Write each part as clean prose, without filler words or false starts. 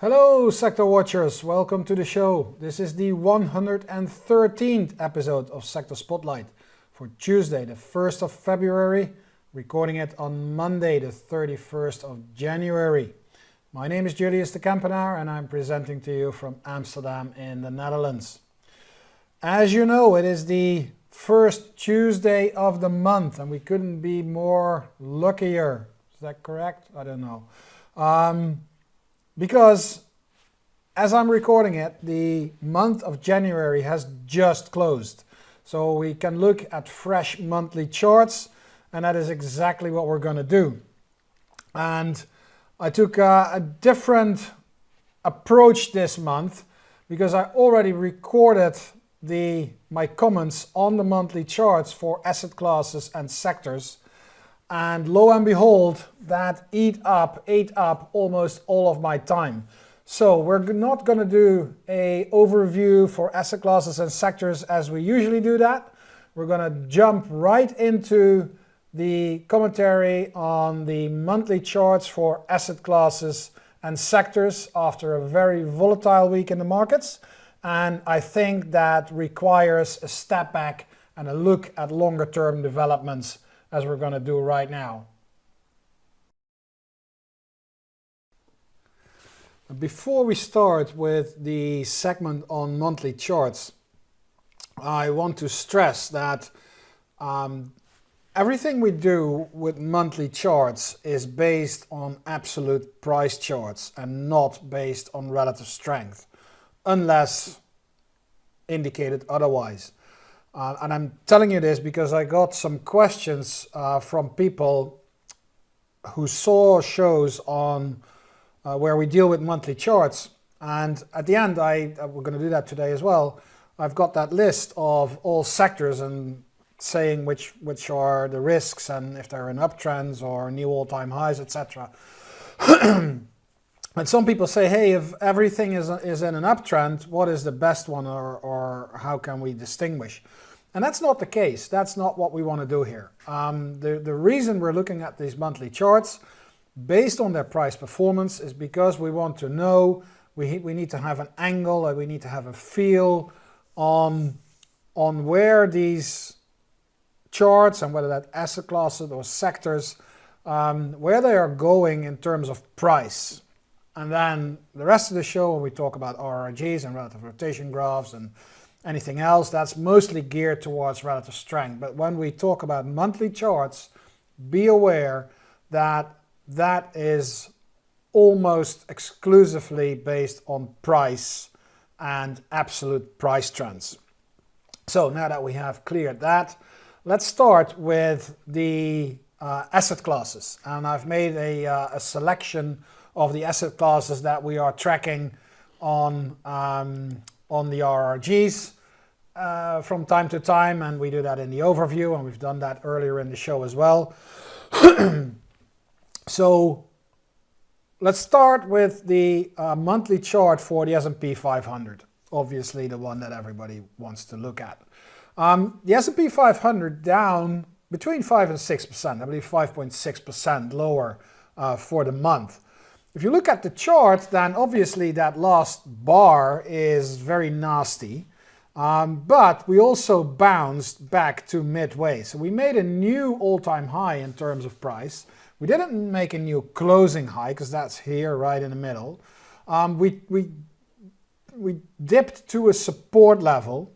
Hello Sector Watchers, welcome to the show. This is the 113th episode of Sector Spotlight for Tuesday the 1st of February, recording it on Monday the 31st of January. My name is Julius de Kempenaer and I'm presenting to you from Amsterdam in the Netherlands. As you know, it is the first Tuesday of the month and we couldn't be more luckier. Is that correct? I don't know. Because as I'm recording it, the month of January has just closed. So we can look at fresh monthly charts, and that is exactly what we're going to do. And I took a different approach this month because I already recorded my comments on the monthly charts for asset classes and sectors. And lo and behold, that ate up almost all of my time. So we're not going to do an overview for asset classes and sectors as we usually do that. We're going to jump right into the commentary on the monthly charts for asset classes and sectors after a very volatile week in the markets. And I think that requires a step back and a look at longer term developments, as we're going to do right now. Before we start with the segment on monthly charts, I want to stress that everything we do with monthly charts is based on absolute price charts and not based on relative strength, unless indicated otherwise. And I'm telling you this because I got some questions from people who saw shows on where we deal with monthly charts. And at the end, we're going to do that today as well. I've got that list of all sectors and saying which are the risks and if they're in uptrends or new all-time highs, etc. And some people say, hey, if everything is in an uptrend, what is the best one or how can we distinguish? And that's not the case. That's not what we want to do here. The reason we're looking at these monthly charts based on their price performance is because we want to know, we need to have an angle, and we need to have a feel on where these charts and whether that asset classes or sectors, where they are going in terms of price. And then the rest of the show, when we talk about RRGs and relative rotation graphs and anything else, that's mostly geared towards relative strength. But when we talk about monthly charts, be aware that that is almost exclusively based on price and absolute price trends. So now that we have cleared that, let's start with the asset classes. And I've made a selection of the asset classes that we are tracking on the RRGs from time to time, and we do that in the overview, and we've done that earlier in the show as well. So let's start with the monthly chart for the S&P 500, obviously the one that everybody wants to look at. The S&P 500 down between 5 and 6%, I believe 5.6% lower for the month. If you look at the chart, then obviously that last bar is very nasty, but we also bounced back to midway. So we made a new all-time high in terms of price. We didn't make a new closing high because that's here right in the middle. We dipped to a support level,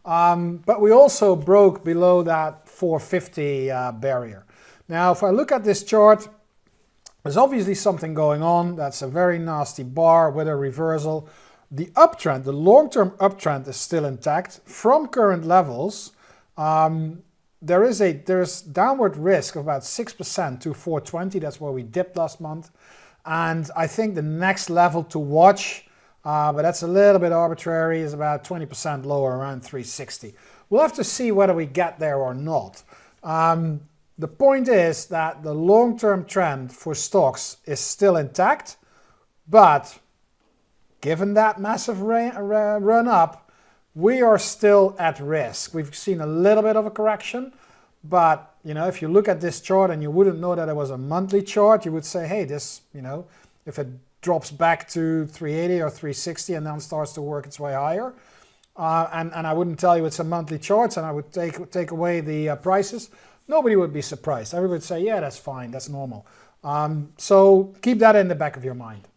but we also broke below that 450 barrier. Now, if I look at this chart, there's obviously something going on. That's a very nasty bar with a reversal. The uptrend, the long-term uptrend is still intact. From current levels, there's downward risk of about 6% to 420. That's where we dipped last month. And I think the next level to watch, but that's a little bit arbitrary, is about 20% lower, around 360. We'll have to see whether we get there or not. The point is that the long-term trend for stocks is still intact, but given that massive run up, we are still at risk. We've seen a little bit of a correction, but if you look at this chart and you wouldn't know that it was a monthly chart, you would say, hey, this, if it drops back to 380 or 360 and then starts to work its way higher. And I wouldn't tell you it's a monthly charts, and I would take away the prices. Nobody would be surprised. Everybody would say, yeah, that's fine, that's normal. So keep that in the back of your mind.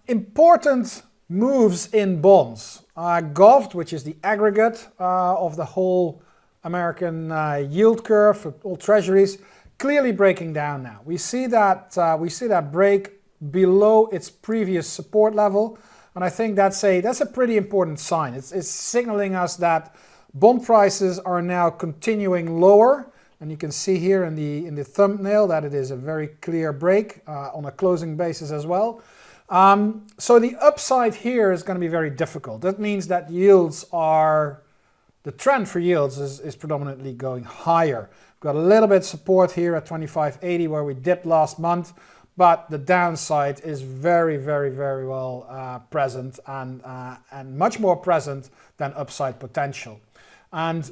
Important moves in bonds. GOVT, which is the aggregate of the whole American yield curve for all treasuries, clearly breaking down now. We see that break below its previous support level, and I think that's a pretty important sign. It's signaling us that bond prices are now continuing lower, and you can see here in the thumbnail that it is a very clear break on a closing basis as well. So the upside here is going to be very difficult. That means that the trend for yields is predominantly going higher. We've got a little bit of support here at 25.80 where we dipped last month, but the downside is very, very, very well present and much more present than upside potential. And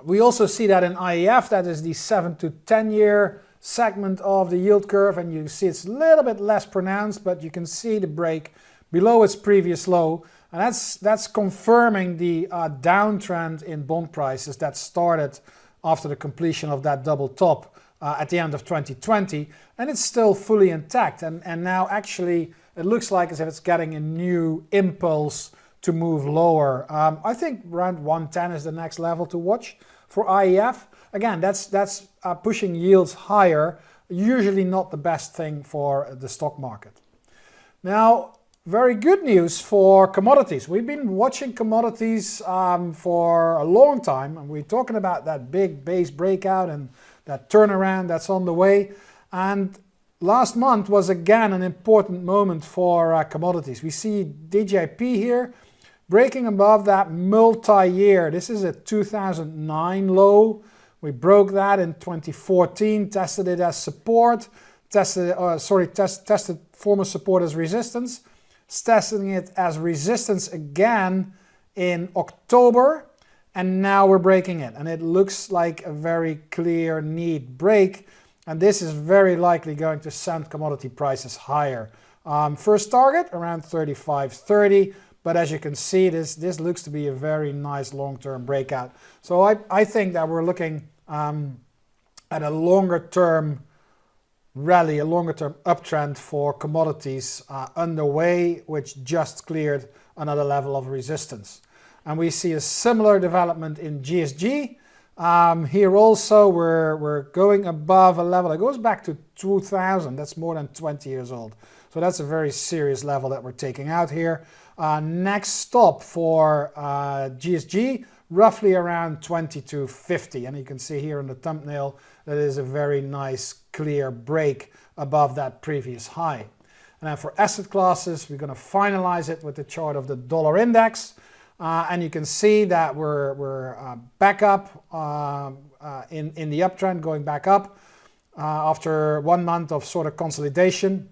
we also see that in IEF, that is the 7 to 10 year segment of the yield curve, and you see it's a little bit less pronounced, but you can see the break below its previous low, and that's confirming the downtrend in bond prices that started after the completion of that double top at the end of 2020, and it's still fully intact, and now actually it looks like as if it's getting a new impulse to move lower. I think around 110 is the next level to watch for IEF. Again, that's pushing yields higher, usually not the best thing for the stock market. Now, very good news for commodities. We've been watching commodities for a long time, and we're talking about that big base breakout and that turnaround that's on the way. And last month was again an important moment for commodities. We see DJP here breaking above that multi-year. This is a 2009 low. We broke that in 2014, tested it as support, tested former support as resistance, testing it as resistance again in October, and now we're breaking it. And it looks like a very clear need break, and this is very likely going to send commodity prices higher. First target around 35.30, but as you can see, this looks to be a very nice long-term breakout. So I think that we're looking at a longer-term rally, a longer-term uptrend for commodities underway, which just cleared another level of resistance. And we see a similar development in GSG. Here also we're going above a level that goes back to 2000. That's more than 20 years old. So that's a very serious level that we're taking out here. Next stop for GSG, roughly around 22.50. And you can see here in the thumbnail that is a very nice clear break above that previous high. And then for asset classes, we're going to finalize it with the chart of the dollar index. And you can see that we're back up in the uptrend, going back up after 1 month of sort of consolidation.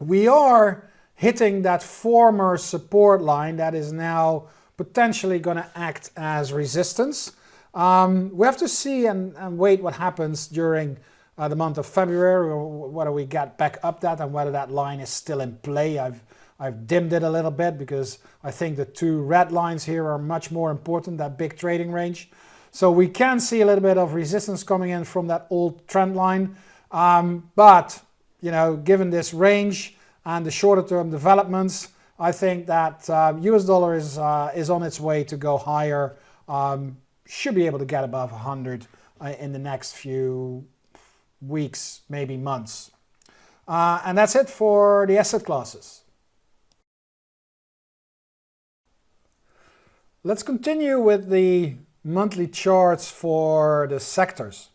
We are hitting that former support line that is now potentially going to act as resistance. We have to see and wait what happens during the month of February, whether we get back up that and whether that line is still in play. I've dimmed it a little bit because I think the two red lines here are much more important, that big trading range. So we can see a little bit of resistance coming in from that old trend line. But, you know, given this range and the shorter term developments, I think that US dollar is on its way to go higher. Should be able to get above 100 in the next few weeks, maybe months. And that's it for the asset classes. Let's continue with the monthly charts for the sectors.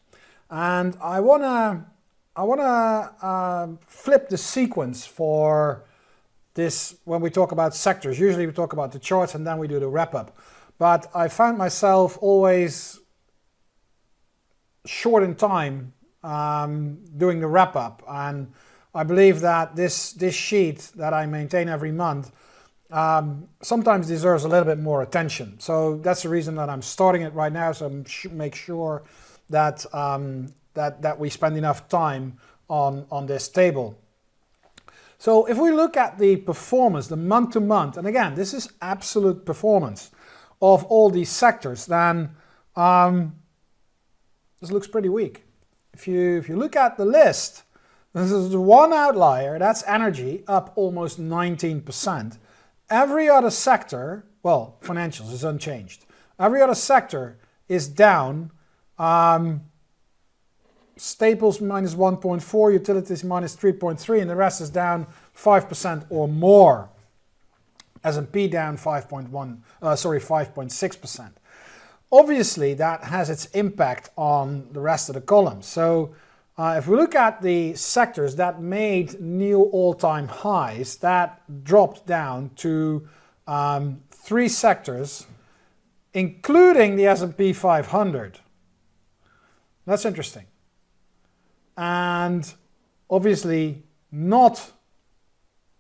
And I wanna flip the sequence for this when we talk about sectors. Usually we talk about the charts and then we do the wrap up. But I found myself always short in time doing the wrap up, and I believe that this sheet that I maintain every month sometimes deserves a little bit more attention. So that's the reason that I'm starting it right now, so make sure that that we spend enough time on this table. So if we look at the performance, the month to month, and again, this is absolute performance of all these sectors, then this looks pretty weak. If you look at the list, this is the one outlier, that's energy, up almost 19%. Every other sector, well, financials is unchanged. Every other sector is down. Staples minus 1.4, utilities minus 3.3, and the rest is down 5% or more. S&P down 5.6%. Obviously, that has its impact on the rest of the columns. So if we look at the sectors that made new all-time highs, that dropped down to 3 sectors, including the S&P 500. That's interesting. And obviously not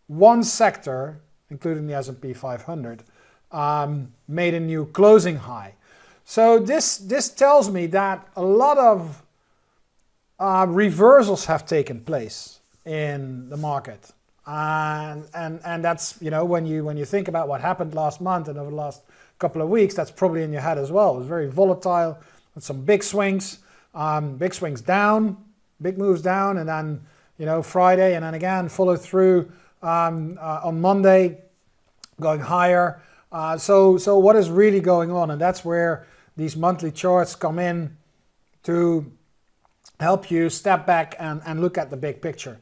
one sector, including the S&P 500, made a new closing high. So this tells me that a lot of reversals have taken place in the market, and that's, you know, when you think about what happened last month and over the last couple of weeks, that's probably in your head as well. It was very volatile with some big swings down, big moves down, and then, you know, Friday, and then again follow through on Monday, going higher. So what is really going on? And that's where these monthly charts come in to help you step back and look at the big picture.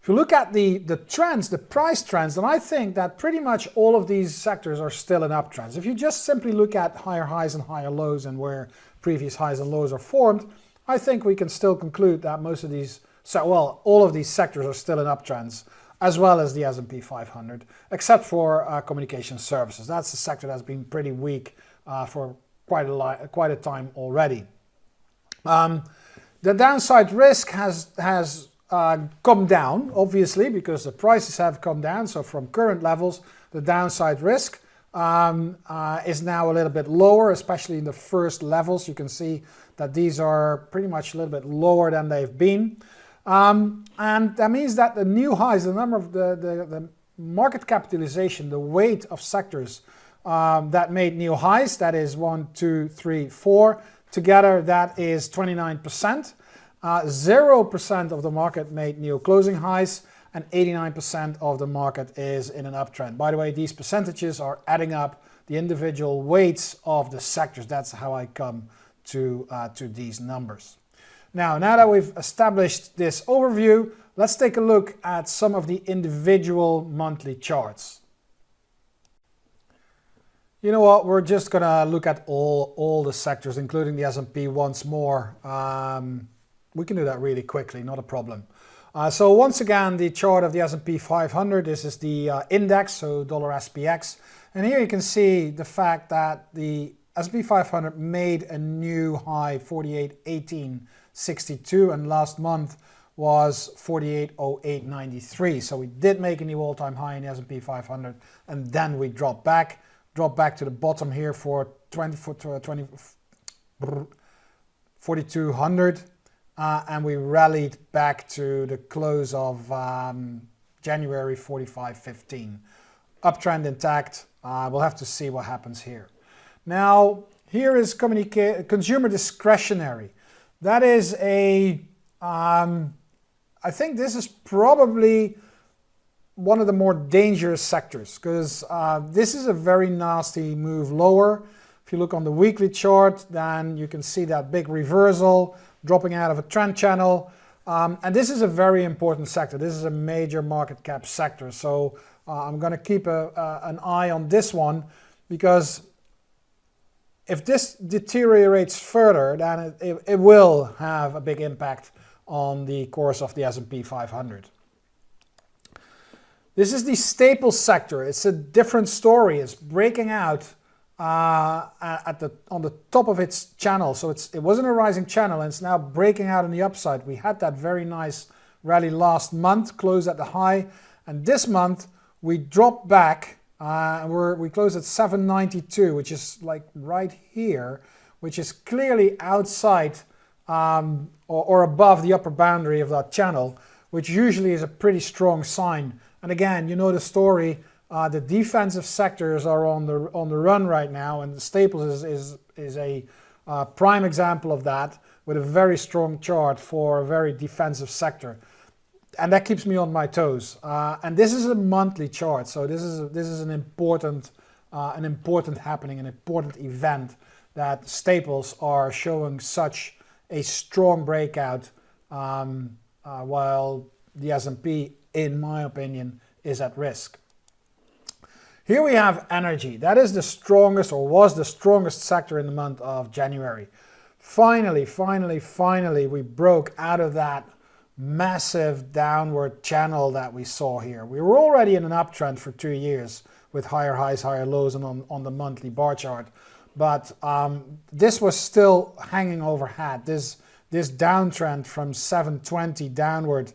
If you look at the trends, the price trends, then I think that pretty much all of these sectors are still in uptrends. If you just simply look at higher highs and higher lows and where previous highs and lows are formed, I think we can still conclude that most of these, well, all of these sectors are still in uptrends, as well as the S&P 500, except for communication services. That's the sector that's been pretty weak for quite a time already. The downside risk has come down, obviously, because the prices have come down. So from current levels, the downside risk is now a little bit lower, especially in the first levels. You can see that these are pretty much a little bit lower than they've been. And that means that the new highs, the number of the market capitalization, the weight of sectors that made new highs, that is 1, 2, 3, 4. Together, that is 29%. 0% of the market made new closing highs, and 89% of the market is in an uptrend. By the way, these percentages are adding up the individual weights of the sectors. That's how I come to these numbers. Now that we've established this overview, let's take a look at some of the individual monthly charts. You know what, we're just gonna look at all the sectors, including the S&P once more. We can do that really quickly, not a problem. So once again, the chart of the S&P 500, this is the index, so $SPX. And here you can see the fact that the S&P 500 made a new high, 48.1862, and last month was 48.0893. So we did make a new all-time high in the S&P 500, and then we dropped back to the bottom here for 4,200, and we rallied back to the close of January 45.15. Uptrend intact. We'll have to see what happens here. Now, here is consumer discretionary. That is I think this is probably one of the more dangerous sectors, because this is a very nasty move lower. If you look on the weekly chart, then you can see that big reversal dropping out of a trend channel. And this is a very important sector. This is a major market cap sector. So I'm going to keep an eye on this one, because if this deteriorates further, then it will have a big impact on the course of the S&P 500. This is the staples sector. It's a different story. It's breaking out on the top of its channel. So it wasn't a rising channel, and it's now breaking out on the upside. We had that very nice rally last month, closed at the high, and this month we dropped back. We closed at 792, which is like right here, which is clearly outside or above the upper boundary of that channel, which usually is a pretty strong sign. And again, you know the story. The defensive sectors are on the run right now, and the staples is a prime example of that, with a very strong chart for a very defensive sector, and that keeps me on my toes. And this is a monthly chart, so this is an important happening, an important event, that staples are showing such a strong breakout, while the S&P, in my opinion, is at risk. Here we have energy. That is the strongest, or was the strongest sector in the month of January. Finally, we broke out of that massive downward channel that we saw here. We were already in an uptrend for 2 years with higher highs, higher lows, and on the monthly bar chart. But this was still hanging overhead. This downtrend from 720 downward,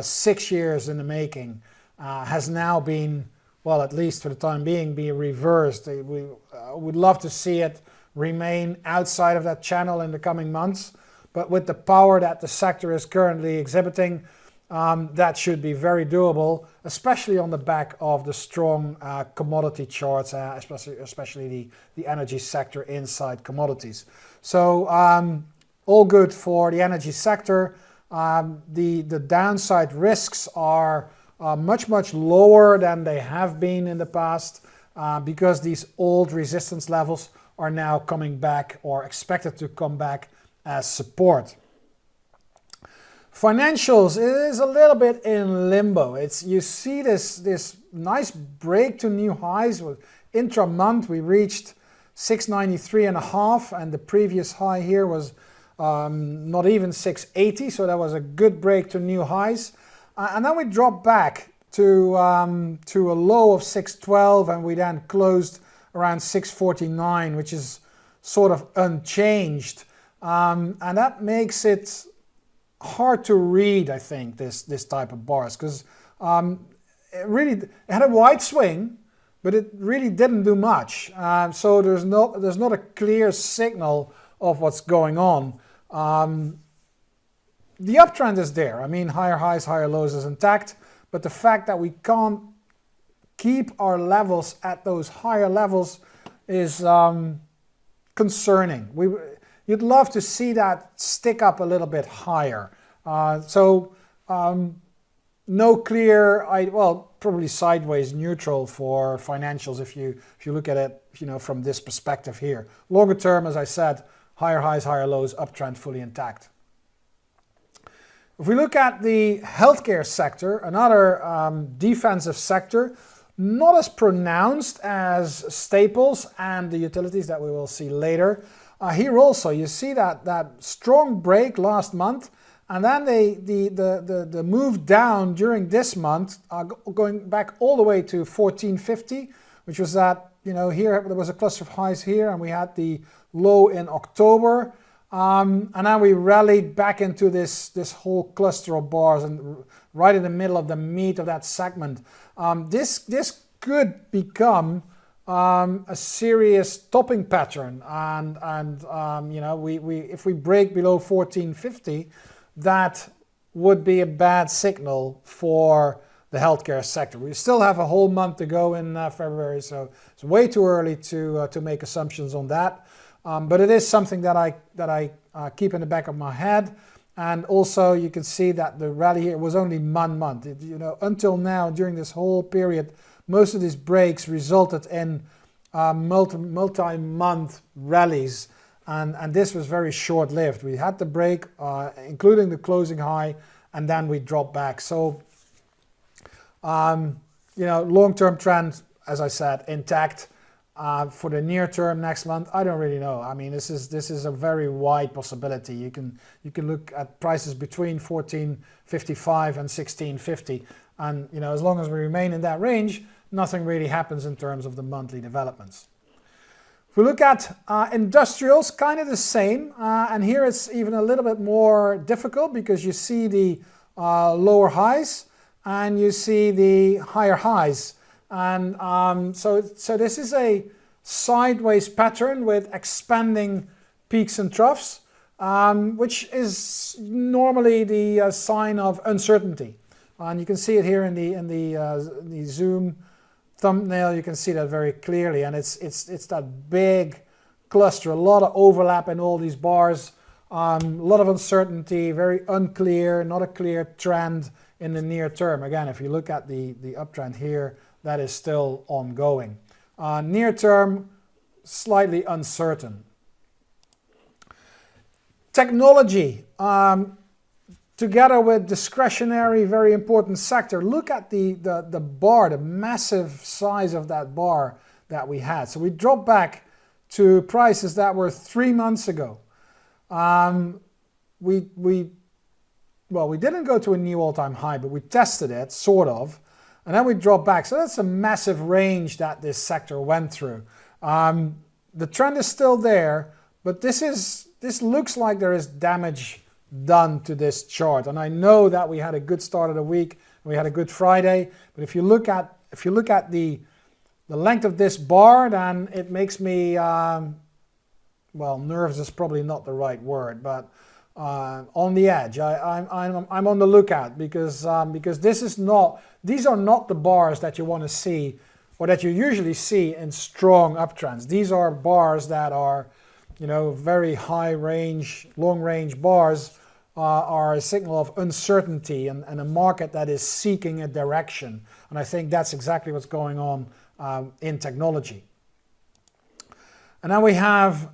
6 years in the making, has now been, well, at least for the time being, be reversed. We would love to see it remain outside of that channel in the coming months, but with the power that the sector is currently exhibiting, that should be very doable, especially on the back of the strong commodity charts, especially the energy sector inside commodities. So all good for the energy sector. The downside risks are much lower than they have been in the past, because these old resistance levels are now coming back, or expected to come back, as support. Financials is a little bit in limbo. You see this nice break to new highs. With intra-month we reached 693.5, and the previous high here was not even 680, so that was a good break to new highs. And then we dropped back to a low of 612, and we then closed around 649, which is sort of unchanged. And that makes it hard to read, I think, this type of bars, because it had a wide swing, but it really didn't do much. So there's not a clear signal of what's going on. The uptrend is there. I mean, higher highs, higher lows is intact, but the fact that we can't keep our levels at those higher levels is concerning. You'd love to see that stick up a little bit higher. No clear, well, probably sideways neutral for financials if you look at it, from this perspective here. Longer term, as I said, higher highs, higher lows, uptrend fully intact. If we look at the healthcare sector, another defensive sector, not as pronounced as staples and the utilities that we will see later. Here also you see that strong break last month, and then the move down during this month, going back all the way to 1450, which was that, here there was a cluster of highs here, and we had the low in October. And then we rallied back into this whole cluster of bars, and right in the middle of the meat of that segment. This could become a serious topping pattern, and if we break below 1450, that would be a bad signal for the healthcare sector. We still have a whole month to go in February, so it's way too early to make assumptions on that. But it is something that I keep in the back of my head. And also you can see that the rally here was only 1 month. Until now, during this whole period, most of these breaks resulted in multi-month rallies. And this was very short-lived. We had the break, including the closing high, and then we dropped back. So, long-term trend, as I said, intact. For the near term, next month, I don't really know. I mean, this is a very wide possibility. You can look at prices between 1455 and 1650, and as long as we remain in that range, nothing really happens in terms of the monthly developments. If we look at industrials, kind of the same, and here it's even a little bit more difficult because you see the lower highs and you see the higher highs. And so this is a sideways pattern with expanding peaks and troughs. which is normally the sign of uncertainty. And you can see it here in the Zoom thumbnail. You can see that very clearly, and it's that big cluster, a lot of overlap in all these bars, a lot of uncertainty, very unclear, not a clear trend in the near term. Again, if you look at the uptrend here, that is still ongoing. Near term, slightly uncertain. Technology, together with discretionary, very important sector. Look at the bar, the massive size of that bar that we had. So we dropped back to prices that were 3 months ago. We didn't go to a new all-time high, but we tested it, sort of, and then we dropped back. So that's a massive range that this sector went through. The trend is still there, but this looks like there is damage done to this chart. And I know that we had a good start of the week, we had a good Friday, but if you look at the length of this bar, then it makes me well, nervous is probably not the right word, but on the edge. I'm on the lookout because these are not the bars that you want to see or that you usually see in strong uptrends. These are bars that are, you know, very high range, long range bars are a signal of uncertainty and a market that is seeking a direction. And I think that's exactly what's going on in technology. And then we have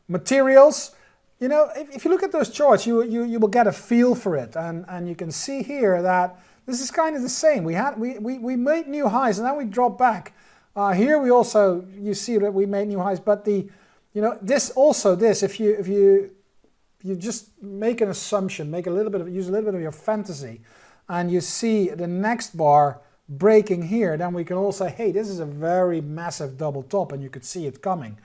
materials. You know, if you look at those charts, you will get a feel for it, and you can see here that this is kind of the same. We made new highs and then we dropped back. Here we also, you see that we made new highs, but if you just make an assumption, use a little bit of your fantasy, and you see the next bar breaking here, then we can all say, hey, this is a very massive double top, and you could see it coming.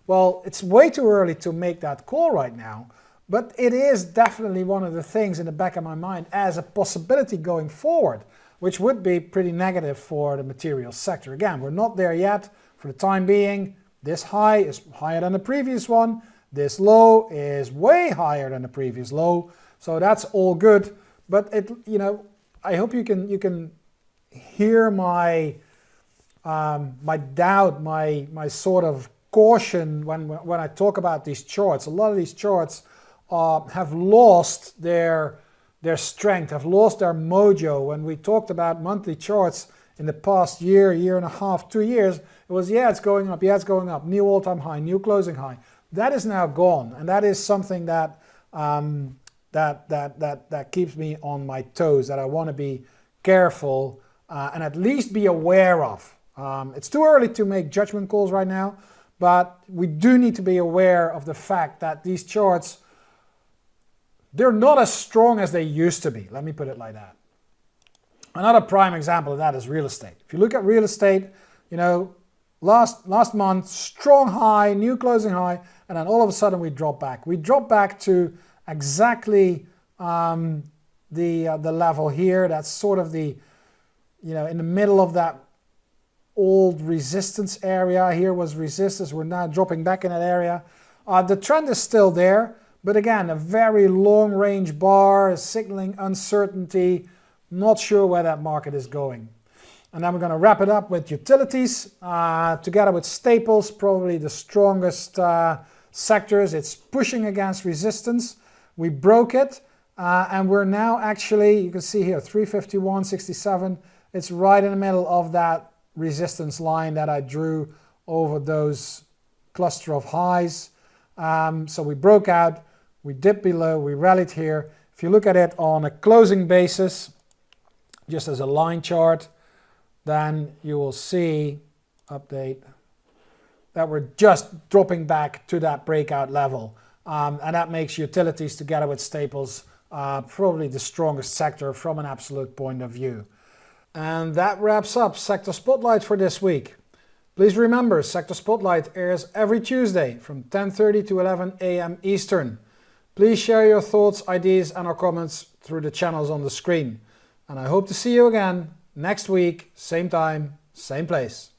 Well, it's way too early to make that call right now, but it is definitely one of the things in the back of my mind as a possibility going forward, which would be pretty negative for the materials sector. Again, we're not there yet. For the time being, this high is higher than the previous one. This low is way higher than the previous low. So that's all good. But I hope you can hear my my doubt, my sort of caution when I talk about these charts. A lot of these charts have lost their strength, have lost their mojo. When we talked about monthly charts in the past year and a half, 2 years, it was, yeah, it's going up, new all-time high, new closing high. That is now gone, and that is something that that keeps me on my toes, that I want to be careful and at least be aware of. It's too early to make judgment calls right now, but we do need to be aware of the fact that these charts, they're not as strong as they used to be. Let me put it like that. Another prime example of that is real estate. If you look at real estate, last month, strong high, new closing high, and then all of a sudden we drop back. We drop back to exactly the level here. That's sort of the, in the middle of that old resistance area. Here was resistance. We're now dropping back in that area. The trend is still there, but again, a very long range bar signaling uncertainty. Not sure where that market is going. And then we're going to wrap it up with utilities, together with staples, probably the strongest sectors. It's pushing against resistance. We broke it, and we're now actually, you can see here, 351.67. It's right in the middle of that resistance line that I drew over those cluster of highs. So we broke out, we dipped below, we rallied here. If you look at it on a closing basis, just as a line chart, then you will see, update, that we're just dropping back to that breakout level. And that makes utilities together with staples probably the strongest sector from an absolute point of view. And that wraps up Sector Spotlight for this week. Please remember, Sector Spotlight airs every Tuesday from 10:30 to 11 a.m. Eastern. Please share your thoughts, ideas and or comments through the channels on the screen. And I hope to see you again next week, same time, same place.